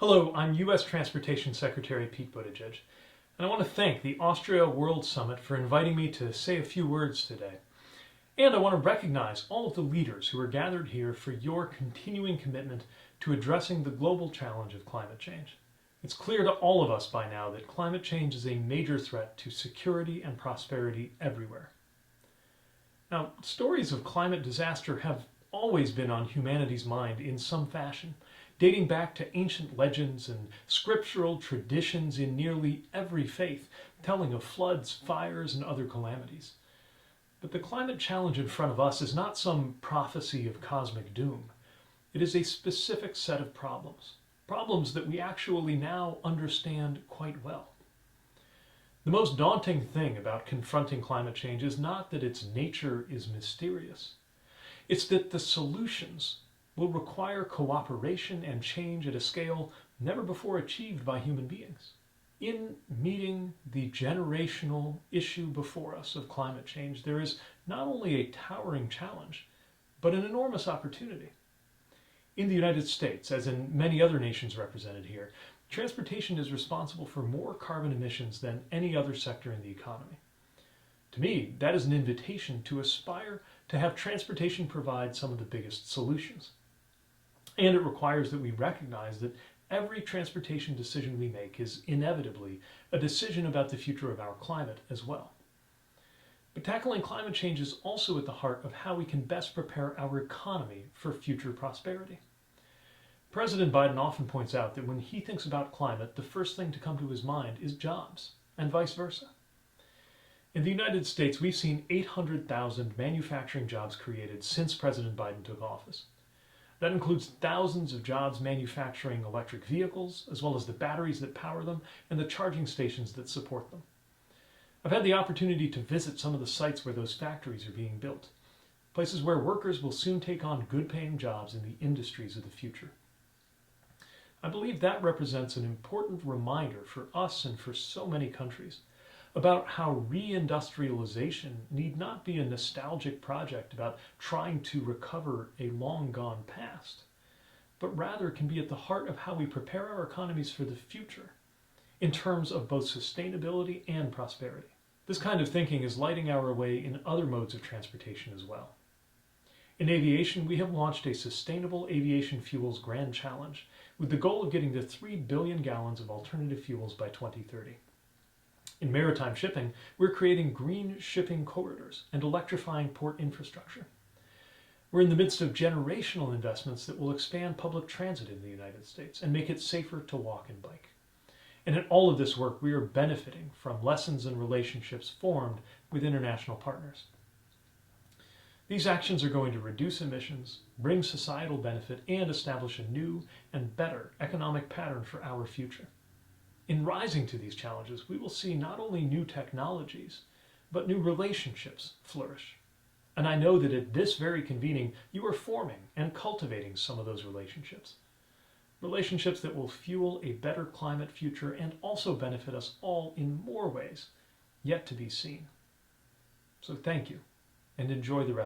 Hello, I'm U.S. Transportation Secretary Pete Buttigieg, and I want to thank the Austria World Summit for inviting me to say a few words today. And I want to recognize all of the leaders who are gathered here for your continuing commitment to addressing the global challenge of climate change. It's clear to all of us by now that climate change is a major threat to security and prosperity everywhere. Now, stories of climate disaster have always been on humanity's mind in some fashion, dating back to ancient legends and scriptural traditions in nearly every faith, telling of floods, fires, and other calamities. But the climate challenge in front of us is not some prophecy of cosmic doom. It is a specific set of problems that we actually now understand quite well. The most daunting thing about confronting climate change is not that its nature is mysterious. It's that the solutions will require cooperation and change at a scale never before achieved by human beings. In meeting the generational issue before us of climate change, there is not only a towering challenge, but an enormous opportunity. In the United States, as in many other nations represented here, transportation is responsible for more carbon emissions than any other sector in the economy. To me, that is an invitation to aspire to have transportation provide some of the biggest solutions. And it requires that we recognize that every transportation decision we make is inevitably a decision about the future of our climate as well. But tackling climate change is also at the heart of how we can best prepare our economy for future prosperity. President Biden often points out that when he thinks about climate, the first thing to come to his mind is jobs, and vice versa. In the United States, we've seen 800,000 manufacturing jobs created since President Biden took office. That includes thousands of jobs manufacturing electric vehicles, as well as the batteries that power them and the charging stations that support them. I've had the opportunity to visit some of the sites where those factories are being built, places where workers will soon take on good-paying jobs in the industries of the future. I believe that represents an important reminder for us and for so many countries about how reindustrialization need not be a nostalgic project about trying to recover a long-gone past, but rather can be at the heart of how we prepare our economies for the future in terms of both sustainability and prosperity. This kind of thinking is lighting our way in other modes of transportation as well. In aviation, we have launched a Sustainable Aviation Fuels Grand Challenge with the goal of getting to 3 billion gallons of alternative fuels by 2030. In maritime shipping, we're creating green shipping corridors and electrifying port infrastructure. We're in the midst of generational investments that will expand public transit in the United States and make it safer to walk and bike. And in all of this work, we are benefiting from lessons and relationships formed with international partners. These actions are going to reduce emissions, bring societal benefit, and establish a new and better economic pattern for our future. In rising to these challenges, we will see not only new technologies, but new relationships flourish. And I know that at this very convening, you are forming and cultivating some of those relationships. Relationships that will fuel a better climate future and also benefit us all in more ways yet to be seen. So thank you, and enjoy the rest.